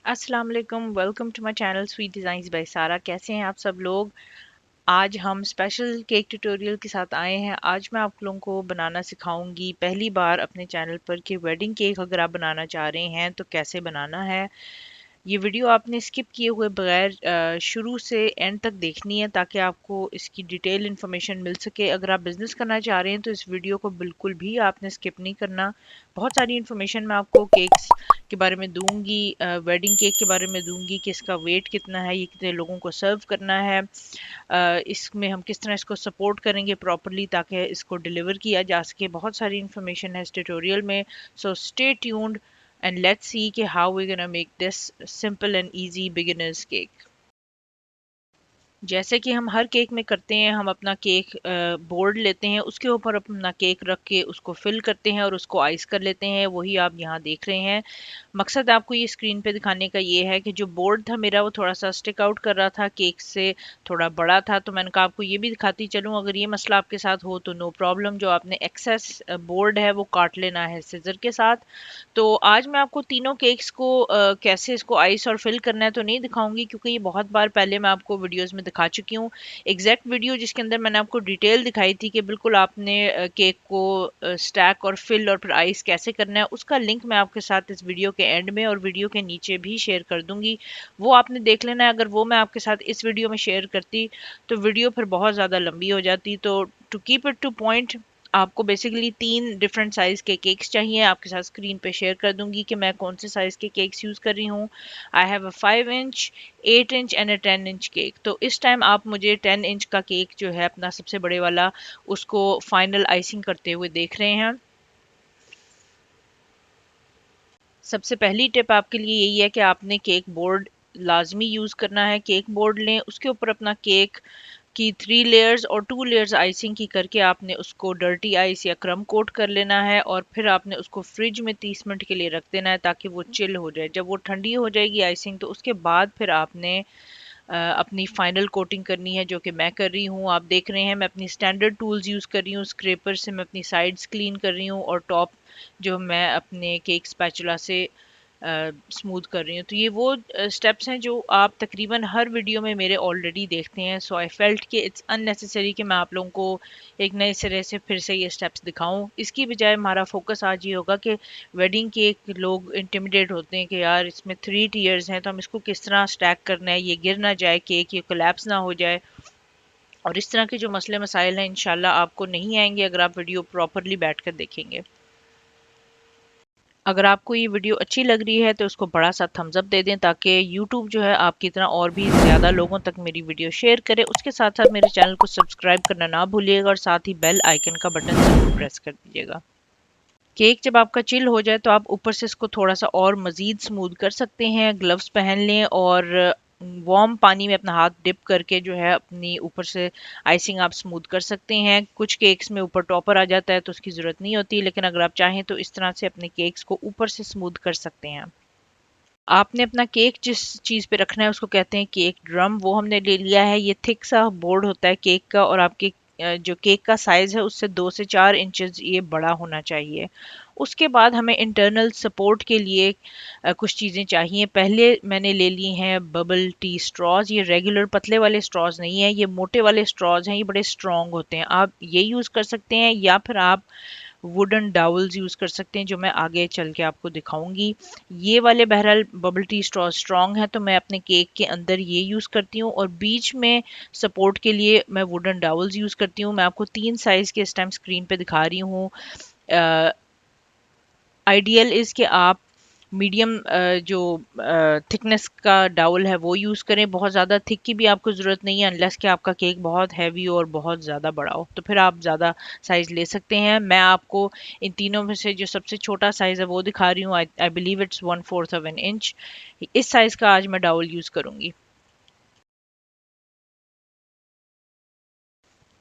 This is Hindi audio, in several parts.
अस्सलाम वालेकुम, welcome to my channel sweet designs by Sara. कैसे हैं आप सब लोग। आज हम स्पेशल केक ट्यूटोरियल के साथ आए हैं। आज मैं आप लोगों को बनाना सिखाऊंगी पहली बार अपने चैनल पर कि वेडिंग केक अगर आप बनाना चाह रहे हैं तो कैसे बनाना है। ये वीडियो आपने स्किप किए हुए बगैर शुरू से एंड तक देखनी है ताकि आपको इसकी डिटेल इन्फॉर्मेशन मिल सके। अगर आप बिजनेस करना चाह रहे हैं तो इस वीडियो को बिल्कुल भी आपने स्किप नहीं करना। बहुत सारी इन्फॉर्मेशन मैं आपको केक्स के बारे में दूंगी, वेडिंग केक के बारे में दूंगी कि इसका वेट कितना है, ये कितने लोगों को सर्व करना है, इसमें हम किस तरह इसको सपोर्ट करेंगे प्रॉपरली ताकि इसको डिलीवर किया जा सके। बहुत सारी इन्फॉर्मेशन है इस ट्यूटोरियल में, so stay tuned and let's see how we're gonna make this simple and easy beginner's cake. जैसे कि हम हर केक में करते हैं, हम अपना केक बोर्ड लेते हैं, उसके ऊपर अपना केक रख के उसको फिल करते हैं और उसको आइस कर लेते हैं। वही आप यहाँ देख रहे हैं। मकसद आपको ये स्क्रीन पे दिखाने का ये है कि जो बोर्ड था मेरा वो थोड़ा सा स्टिक आउट कर रहा था, केक से थोड़ा बड़ा था, तो मैंने कहा आपको ये भी दिखाती चलूँ। अगर ये मसला आपके साथ हो तो नो प्रॉब्लम, जो आपने एक्सेस बोर्ड है वो काट लेना है सिजर के साथ। तो आज मैं आपको तीनों केक्स को कैसे इसको आइस और फिल करना है तो नहीं दिखाऊंगी, क्योंकि ये बहुत बार पहले मैं आपको वीडियोस में दिखा चुकी हूँ। एग्जैक्ट वीडियो जिसके अंदर मैंने आपको डिटेल दिखाई थी कि बिल्कुल आपने केक को स्टैक और फिल और फिर आइस कैसे करना है, उसका लिंक मैं आपके साथ इस वीडियो के एंड में और वीडियो के नीचे भी शेयर कर दूंगी। वो आपने देख लेना है। अगर वो मैं आपके साथ इस वीडियो में शेयर करती तो वीडियो फिर बहुत ज़्यादा लंबी हो जाती। तो to keep it to point, आपको बेसिकली 3 डिफरेंट साइज़ के केक्स चाहिए। आपके साथ स्क्रीन पे शेयर कर दूंगी कि मैं कौन से साइज़ के केक्स यूज़ कर रही हूँ। I have a 5 inch, 8 inch and a 10 inch cake. तो इस टाइम आप मुझे 10 इंच का केक जो है अपना सबसे बड़े वाला, उसको फाइनल आइसिंग करते हुए देख रहे हैं। सबसे पहली टिप आपके लिए यही है कि आपने केक बोर्ड लाजमी यूज़ करना है। केक बोर्ड लें, उसके ऊपर अपना केक की 3 लेयर्स और 2 लेयर्स आइसिंग की करके आपने उसको डर्टी आइस या क्रम कोट कर लेना है और फिर आपने उसको फ्रिज में 30 मिनट के लिए रख देना है ताकि वो चिल हो जाए। जब वो ठंडी हो जाएगी आइसिंग, तो उसके बाद फिर आपने अपनी फाइनल कोटिंग करनी है, जो कि मैं कर रही हूँ। आप देख रहे हैं मैं अपनी स्टैंडर्ड टूल्स यूज़ कर रही हूँ। स्क्रैपर से मैं अपनी साइड्स क्लीन कर रही हूँ और टॉप जो मैं अपने केक स्पैचुला से स्मूथ कर रही हूँ। तो ये वो स्टेप्स हैं जो आप तकरीबन हर वीडियो में मेरे ऑलरेडी देखते हैं। सो आई फेल्ट कि इट्स अननेसेसरी कि मैं आप लोगों को एक नए सिरे से फिर से ये स्टेप्स दिखाऊं। इसकी बजाय हमारा फोकस आज ये होगा कि वेडिंग केक लोग इंटिमिडेट होते हैं कि यार इसमें 3 टीयर्स हैं तो हम इसको किस तरह स्टैक करना है, ये गिर ना जाए केक, ये कोलैप्स ना हो जाए। और इस तरह के जो मसले मसाइल हैं इंशाल्लाह आपको नहीं आएंगे अगर आप वीडियो प्रॉपरली बैठकर देखेंगे। अगर आपको ये वीडियो अच्छी लग रही है तो उसको बड़ा सा थम्स अप दे दें ताकि यूट्यूब जो है आपकी तरह और भी ज़्यादा लोगों तक मेरी वीडियो शेयर करे। उसके साथ साथ मेरे चैनल को सब्सक्राइब करना ना भूलिएगा और साथ ही बेल आइकन का बटन ज़रूर प्रेस कर दीजिएगा। केक जब आपका चिल हो जाए तो आप ऊपर से इसको थोड़ा सा और मज़ीद स्मूथ कर सकते हैं। ग्लव्स पहन लें और वार्म पानी में अपना हाथ डिप करके जो है अपनी ऊपर से आइसिंग आप स्मूथ कर सकते हैं। कुछ केक्स में ऊपर टॉपर आ जाता है तो उसकी ज़रूरत नहीं होती, लेकिन अगर आप चाहें तो इस तरह से अपने केक्स को ऊपर से स्मूथ कर सकते हैं। आपने अपना केक जिस चीज़ पे रखना है उसको कहते हैं केक ड्रम, वो हमने ले लिया है। ये थिक सा बोर्ड होता है केक का और आपके जो केक का साइज़ है उससे 2 से 4 इंचेस ये बड़ा होना चाहिए। उसके बाद हमें इंटरनल सपोर्ट के लिए कुछ चीज़ें चाहिए। पहले मैंने ले ली हैं बबल टी स्ट्रॉज। ये रेगुलर पतले वाले स्ट्रॉज नहीं है, ये मोटे वाले स्ट्रॉज हैं। ये बड़े स्ट्रॉन्ग होते हैं। आप ये यूज़ कर सकते हैं या फिर आप वुडन डाउल्स यूज़ कर सकते हैं, जो मैं आगे चल के आपको दिखाऊंगी। ये वाले बहरहाल बबल टी स्ट्रॉ स्ट्रॉन्ग है तो मैं अपने केक के अंदर ये यूज़ करती हूँ और बीच में सपोर्ट के लिए मैं वुडन डाउल्स यूज़ करती हूँ। मैं आपको 3 साइज़ के इस टाइम स्क्रीन पे दिखा रही हूँ। आइडियल इज़ कि आप मीडियम जो थिकनेस का डाउल है वो यूज़ करें। बहुत ज़्यादा थिक की भी आपको ज़रूरत नहीं है अनलेस कि आपका केक बहुत हैवी और बहुत ज़्यादा बड़ा हो, तो फिर आप ज़्यादा साइज़ ले सकते हैं। मैं आपको इन तीनों में से जो सबसे छोटा साइज़ है वो दिखा रही हूँ। I believe it's 1/4 of an inch. इस साइज़ का आज मैं डाउल यूज़ करूँगी।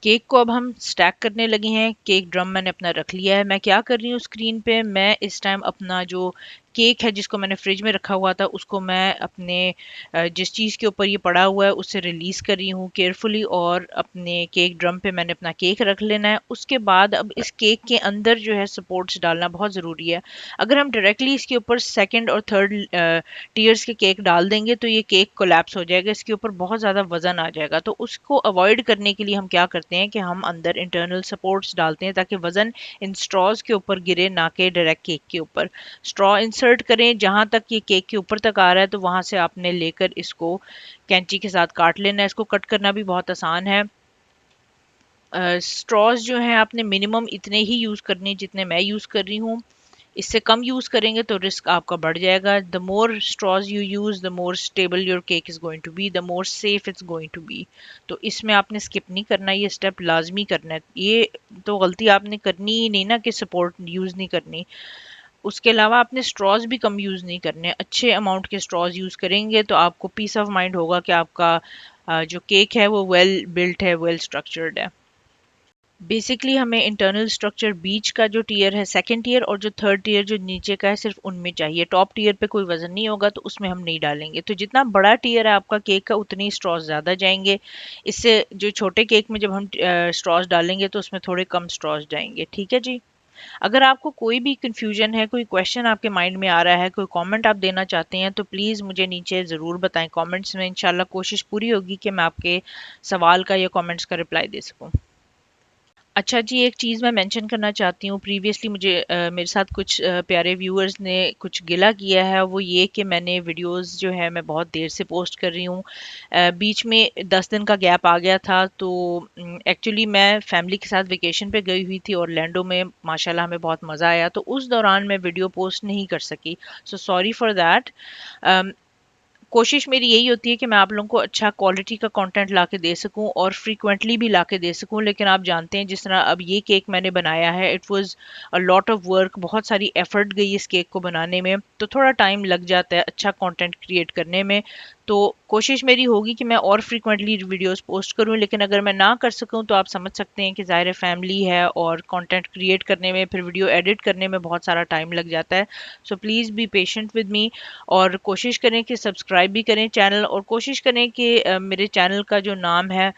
केक को अब हम स्टैक करने लगे हैं। केक ड्रम मैंने अपना रख लिया है। मैं क्या कर रही हूँ स्क्रीन पे, मैं इस टाइम अपना जो केक है जिसको मैंने फ्रिज में रखा हुआ था, उसको मैं अपने जिस चीज़ के ऊपर ये पड़ा हुआ है उससे रिलीज़ कर रही हूँ केयरफुली, और अपने केक ड्रम पे मैंने अपना केक रख लेना है। उसके बाद अब इस केक के अंदर जो है सपोर्ट्स डालना बहुत ज़रूरी है। अगर हम डायरेक्टली इसके ऊपर सेकंड और थर्ड टीयर्स के केक डाल देंगे तो ये केक कोलैप्स हो जाएगा, इसके ऊपर बहुत ज़्यादा वजन आ जाएगा। तो उसको अवॉइड करने के लिए हम क्या करते हैं कि हम अंदर इंटरनल सपोर्ट्स डालते हैं ताकि वजन इन स्ट्रॉज के ऊपर गिरे, ना कि डायरेक्ट केक के ऊपर। स्ट्रॉ इंसर्ट करें जहां तक ये केक के ऊपर तक आ रहा है, तो वहां से आपने लेकर इसको कैंची के साथ काट लेना है। इसको कट करना भी बहुत आसान है। स्ट्रॉज जो हैं आपने मिनिमम इतने ही यूज़ करने जितने मैं यूज़ कर रही हूँ। इससे कम यूज़ करेंगे तो रिस्क आपका बढ़ जाएगा। The more straws you use the more stable your cake is going to be, the more safe it's going to be. तो इसमें आपने स्किप नहीं करना, ये स्टेप लाजमी करना है। ये तो गलती आपने करनी ही नहीं ना कि सपोर्ट यूज़ नहीं करनी। उसके अलावा आपने स्ट्रॉज भी कम यूज़ नहीं करने, अच्छे अमाउंट के स्ट्रॉज यूज़ करेंगे तो आपको पीस ऑफ माइंड होगा कि आपका जो केक है वो वेल बिल्ट है, वेल स्ट्रक्चर्ड है। बेसिकली हमें इंटरनल स्ट्रक्चर बीच का जो टीयर है सेकंड टीयर, और जो थर्ड टीयर जो नीचे का है सिर्फ उनमें चाहिए। टॉप टीयर पे कोई वजन नहीं होगा तो उसमें हम नहीं डालेंगे। तो जितना बड़ा टीयर है आपका केक का उतनी स्ट्रॉज ज़्यादा जाएंगे। इससे जो छोटे केक में जब हम स्ट्रॉज डालेंगे तो उसमें थोड़े कम स्ट्रॉज जाएंगे। ठीक है जी। अगर आपको कोई भी कंफ्यूजन है, कोई क्वेश्चन आपके माइंड में आ रहा है, कोई कमेंट आप देना चाहते हैं तो प्लीज़ मुझे नीचे ज़रूर बताएं कमेंट्स में। इंशाल्लाह कोशिश पूरी होगी कि मैं आपके सवाल का या कमेंट्स का रिप्लाई दे सकूं। अच्छा जी, एक चीज़ मैं मेंशन करना चाहती हूँ। प्रीवियसली मुझे मेरे साथ कुछ प्यारे व्यूअर्स ने कुछ गिला किया है, वो ये कि मैंने वीडियोस जो है मैं बहुत देर से पोस्ट कर रही हूँ। बीच में 10 दिन का गैप आ गया था। तो एक्चुअली मैं फैमिली के साथ वेकेशन पे गई हुई थी ऑरलैंडो में, माशाल्लाह हमें बहुत मज़ा आया, तो उस दौरान मैं वीडियो पोस्ट नहीं कर सकी। So sorry for that. कोशिश मेरी यही होती है कि मैं आप लोगों को अच्छा क्वालिटी का कंटेंट ला के दे सकूं और फ्रीक्वेंटली भी ला के दे सकूं। लेकिन आप जानते हैं जिस तरह अब ये केक मैंने बनाया है, it was a lot of work, बहुत सारी एफर्ट गई इस केक को बनाने में, तो थोड़ा टाइम लग जाता है अच्छा कंटेंट क्रिएट करने में। तो कोशिश मेरी होगी कि मैं और फ्रीक्वेंटली वीडियोस पोस्ट करूं, लेकिन अगर मैं ना कर सकूं तो आप समझ सकते हैं कि ज़ाहिर फैमिली है और कंटेंट क्रिएट करने में, फिर वीडियो एडिट करने में बहुत सारा टाइम लग जाता है। So please be patient with me, और कोशिश करें कि सब्सक्राइब भी करें चैनल, और कोशिश करें कि मेरे चैनल का जो नाम है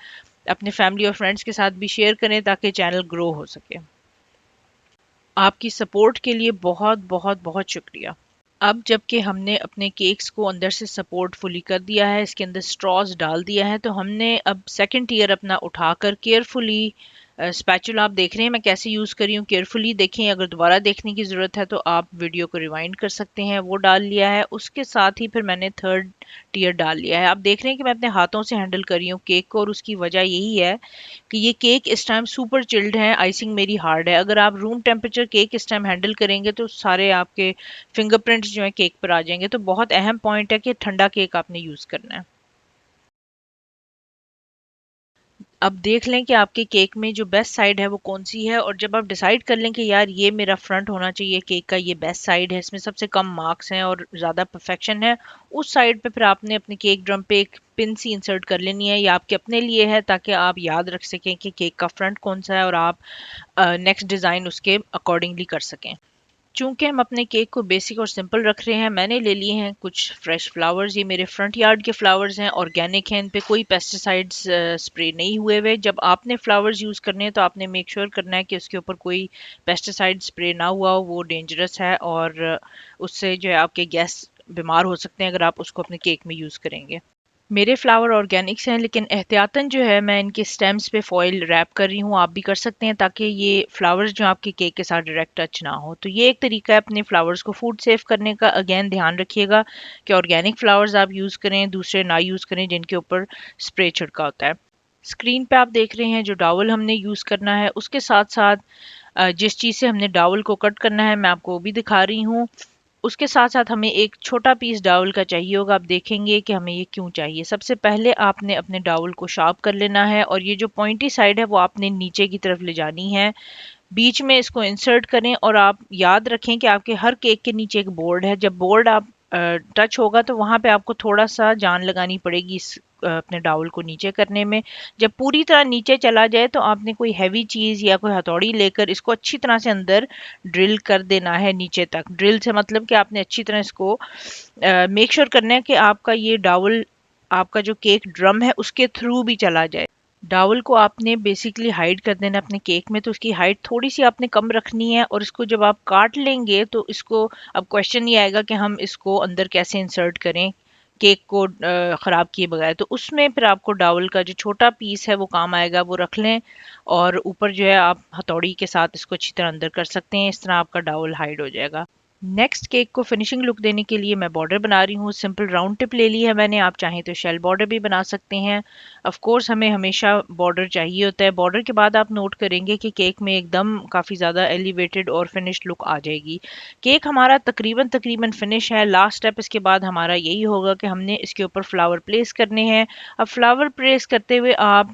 अपने फैमिली और फ्रेंड्स के साथ भी शेयर करें ताकि चैनल ग्रो हो सके। आपकी सपोर्ट के लिए बहुत बहुत बहुत शुक्रिया। अब जबकि हमने अपने केक्स को अंदर से सपोर्ट फुली कर दिया है, इसके अंदर स्ट्रॉज डाल दिया है, तो हमने अब सेकंड ईयर अपना उठाकर केयरफुली, स्पैचुला आप देख रहे हैं मैं कैसे यूज़ कर रही हूँ, केयरफुली देखें। अगर दोबारा देखने की ज़रूरत है तो आप वीडियो को रिवाइंड कर सकते हैं। वो डाल लिया है, उसके साथ ही फिर मैंने थर्ड टीयर डाल लिया है। आप देख रहे हैं कि मैं अपने हाथों से हैंडल कर रही हूँ केक को, और उसकी वजह यही है कि ये केक इस टाइम सुपर चिल्ड है, आइसिंग मेरी हार्ड है। अगर आप रूम टेम्परेचर केक इस टाइम हैंडल करेंगे तो सारे आपके फिंगरप्रिंट्स जो है केक पर आ जाएंगे। तो बहुत अहम पॉइंट है कि ठंडा केक आपने यूज़ करना है। अब देख लें कि आपके केक में जो बेस्ट साइड है वो कौन सी है, और जब आप डिसाइड कर लें कि यार ये मेरा फ्रंट होना चाहिए केक का, ये बेस्ट साइड है, इसमें सबसे कम मार्क्स हैं और ज़्यादा परफेक्शन है, उस साइड पे फिर आपने अपने केक ड्रम पे एक पिन सी इंसर्ट कर लेनी है। ये आपके अपने लिए है ताकि आप याद रख सकें कि केक का फ्रंट कौन सा है और आप नेक्स्ट डिज़ाइन उसके अकॉर्डिंगली कर सकें। चूंकि हम अपने केक को बेसिक और सिंपल रख रहे हैं, मैंने ले लिए हैं कुछ फ्रेश फ्लावर्स। ये मेरे फ्रंट यार्ड के फ्लावर्स हैं, ऑर्गेनिक हैं, इन पे कोई पेस्टिसाइड्स स्प्रे नहीं हुए हुए। जब आपने फ्लावर्स यूज़ करने हैं तो आपने मेक श्योर करना है कि उसके ऊपर कोई पेस्टिसाइड स्प्रे ना हुआ हो, वो डेंजरस है, और उससे जो है आपके गेस्ट बीमार हो सकते हैं अगर आप उसको अपने केक में यूज़ करेंगे। मेरे फ्लावर ऑर्गेनिक्स हैं, लेकिन एहतियातन जो है मैं इनके स्टेम्स पे फॉइल रैप कर रही हूँ। आप भी कर सकते हैं ताकि ये फ्लावर्स जो आपके केक के साथ डायरेक्ट टच ना हो। तो ये एक तरीका है अपने फ्लावर्स को फूड सेफ करने का। अगेन ध्यान रखिएगा कि ऑर्गेनिक फ्लावर्स आप यूज़ करें, दूसरे ना यूज़ करें जिनके ऊपर स्प्रे छिड़का होता है। स्क्रीन पे आप देख रहे हैं जो डावल हमने यूज़ करना है, उसके साथ साथ जिस चीज़ से हमने डावल को कट करना है मैं आपको वो भी दिखा रही हूँ। उसके साथ साथ हमें एक छोटा पीस डाउल का चाहिए होगा। आप देखेंगे कि हमें ये क्यों चाहिए। सबसे पहले आपने अपने डाउल को शार्प कर लेना है, और ये जो पॉइंटी साइड है वो आपने नीचे की तरफ ले जानी है। बीच में इसको इंसर्ट करें, और आप याद रखें कि आपके हर केक के नीचे एक बोर्ड है। जब बोर्ड आप टच होगा तो वहाँ पे आपको थोड़ा सा जान लगानी पड़ेगी इस अपने डाउल को नीचे करने में। जब पूरी तरह नीचे चला जाए तो आपने कोई हैवी चीज़ या कोई हथौड़ी लेकर इसको अच्छी तरह से अंदर ड्रिल कर देना है नीचे तक। ड्रिल से मतलब कि आपने अच्छी तरह इसको मेक श्योर करना है कि आपका ये डाउल, आपका जो केक ड्रम है उसके थ्रू भी चला जाए। डाउल को आपने बेसिकली हाइड कर देना अपने केक में, तो उसकी हाइट थोड़ी सी आपने कम रखनी है। और इसको जब आप काट लेंगे तो इसको अब क्वेश्चन ये आएगा कि हम इसको अंदर कैसे इंसर्ट करें केक को ख़राब किए बगैर। तो उसमें फिर आपको डाउल का जो छोटा पीस है वो काम आएगा, वो रख लें और ऊपर जो है आप हथौड़ी के साथ इसको अच्छी तरह अंदर कर सकते हैं। इस तरह आपका डाउल हाइड हो जाएगा। नेक्स्ट केक को फिनिशिंग लुक देने के लिए मैं बॉर्डर बना रही हूँ। सिंपल राउंड टिप ले ली है मैंने, आप चाहें तो शेल बॉर्डर भी बना सकते हैं। ऑफ कोर्स हमें हमेशा बॉर्डर चाहिए होता है। बॉर्डर के बाद आप नोट करेंगे कि केक में एकदम काफ़ी ज़्यादा एलिवेटेड और फिनिश्ड लुक आ जाएगी। केक हमारा तकरीबन तकरीबन फिनिश है। लास्ट स्टेप इसके बाद हमारा यही होगा कि हमने इसके ऊपर फ्लावर प्लेस करने हैं। अब फ्लावर प्लेस करते हुए आप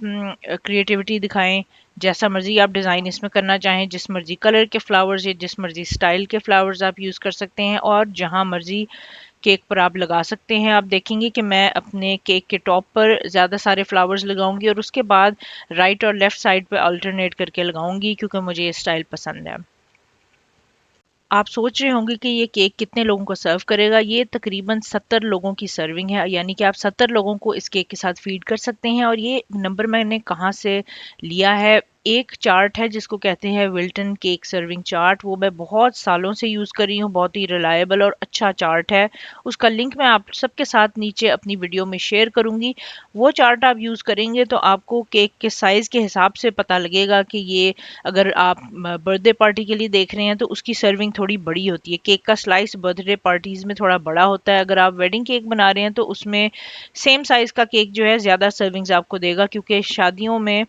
क्रिएटिविटी दिखाएं, जैसा मर्जी आप डिज़ाइन इसमें करना चाहें, जिस मर्जी कलर के फ्लावर्स या जिस मर्जी स्टाइल के फ्लावर्स आप यूज़ कर सकते हैं और जहां मर्जी केक पर आप लगा सकते हैं। आप देखेंगे कि मैं अपने केक के टॉप पर ज़्यादा सारे फ्लावर्स लगाऊंगी और उसके बाद राइट और लेफ़्ट साइड पे अल्टरनेट करके लगाऊंगी, क्योंकि मुझे ये स्टाइल पसंद है। आप सोच रहे होंगे कि ये केक कितने लोगों को सर्व करेगा। ये तकरीबन 70 लोगों की सर्विंग है, यानी कि आप 70 लोगों को इस केक के साथ फीड कर सकते हैं। और ये नंबर मैंने कहाँ से लिया है, एक चार्ट है जिसको कहते हैं विल्टन केक सर्विंग चार्ट। वो मैं बहुत सालों से यूज़ कर रही हूँ, बहुत ही रिलायबल और अच्छा चार्ट है। उसका लिंक मैं आप सबके साथ नीचे अपनी वीडियो में शेयर करूँगी। वो चार्ट आप यूज़ करेंगे तो आपको केक के साइज़ के हिसाब से पता लगेगा कि ये, अगर आप बर्थडे पार्टी के लिए देख रहे हैं तो उसकी सर्विंग थोड़ी बड़ी होती है। केक का स्लाइस बर्थडे पार्टीज में थोड़ा बड़ा होता है। अगर आप वेडिंग केक बना रहे हैं तो उसमें सेम साइज का केक जो है ज़्यादा सर्विंग्स आपको देगा, क्योंकि शादियों में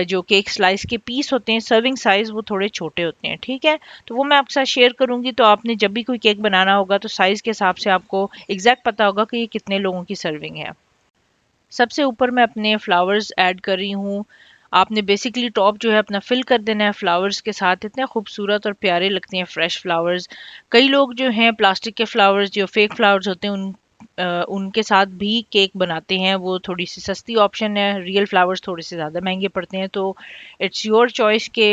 जो केक स्लाइस के पीस होते हैं सर्विंग साइज वो थोड़े छोटे होते हैं। ठीक है, तो वो मैं आपके साथ शेयर करूंगी। तो आपने जब भी कोई केक बनाना होगा तो साइज के हिसाब से आपको एग्जैक्ट पता होगा कि ये कितने लोगों की सर्विंग है। सबसे ऊपर मैं अपने फ्लावर्स ऐड कर रही हूँ। आपने बेसिकली टॉप जो है अपना फिल कर देना है फ्लावर्स के साथ। इतने खूबसूरत और प्यारे लगते हैं फ्रेश फ्लावर्स। कई लोग जो हैं प्लास्टिक के फ्लावर्स, जो फेक फ्लावर्स होते हैं, उनके साथ भी केक बनाते हैं। वो थोड़ी सी सस्ती ऑप्शन है, रियल फ्लावर्स थोड़े से ज़्यादा महंगे पड़ते हैं। तो इट्स योर चॉइस के,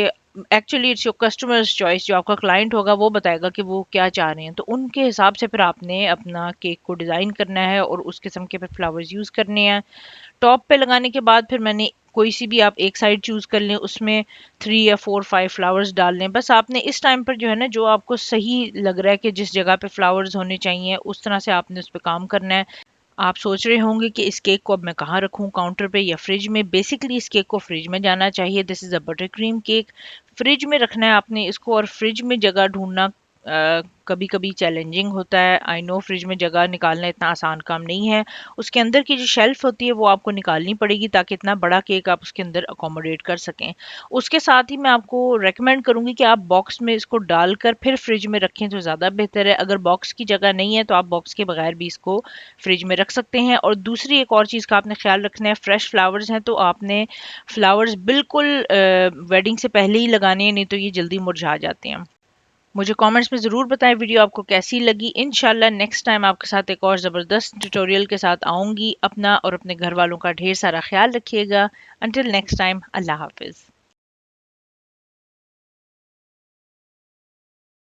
actually it's your customers choice. जो आपका क्लाइंट होगा वो बताएगा कि वो क्या चाह रहे हैं, तो उनके हिसाब से फिर आपने अपना केक को डिज़ाइन करना है और उस किस्म के फिर फ्लावर्स यूज़ करने हैं। टॉप पे लगाने के बाद फिर मैंने कोई सी भी आप एक साइड चूज कर लें, उसमें 3 या 4 5 फ्लावर्स डाल लें। बस आपने इस टाइम पर जो है ना, जो आपको सही लग रहा है कि जिस जगह पे फ्लावर्स होने चाहिए उस तरह से आपने उस पर काम करना है। आप सोच रहे होंगे कि इस केक को अब मैं कहाँ रखूँ, काउंटर पे या फ्रिज में। बेसिकली इस केक को फ्रिज में जाना चाहिए। This is a butter cream cake. Fridge में रखना है आपने इसको, और फ्रिज में जगह ढूंढना कभी कभी चैलेंजिंग होता है। आई नो फ्रिज में जगह निकालना इतना आसान काम नहीं है। उसके अंदर की जो शेल्फ होती है वो आपको निकालनी पड़ेगी ताकि इतना बड़ा केक आप उसके अंदर अकोमोडेट कर सकें। उसके साथ ही मैं आपको रेकमेंड करूंगी कि आप बॉक्स में इसको डालकर फिर फ्रिज में रखें तो ज़्यादा बेहतर है। अगर बॉक्स की जगह नहीं है तो आप बॉक्स के बगैर भी इसको फ्रिज में रख सकते हैं। और दूसरी एक और चीज़ का आपने ख्याल रखना है, फ्रेश फ्लावर्स हैं तो आपने फ्लावर्स बिल्कुल वेडिंग से पहले ही लगाने हैं, नहीं तो ये जल्दी मुरझा जाते हैं। मुझे कमेंट्स में ज़रूर बताएं वीडियो आपको कैसी लगी। इंशाल्लाह नेक्स्ट टाइम आपके साथ एक और ज़बरदस्त ट्यूटोरियल के साथ आऊँगी। अपना और अपने घर वालों का ढेर सारा ख्याल रखिएगा। अंटिल नेक्स्ट टाइम, अल्लाह हाफिज़।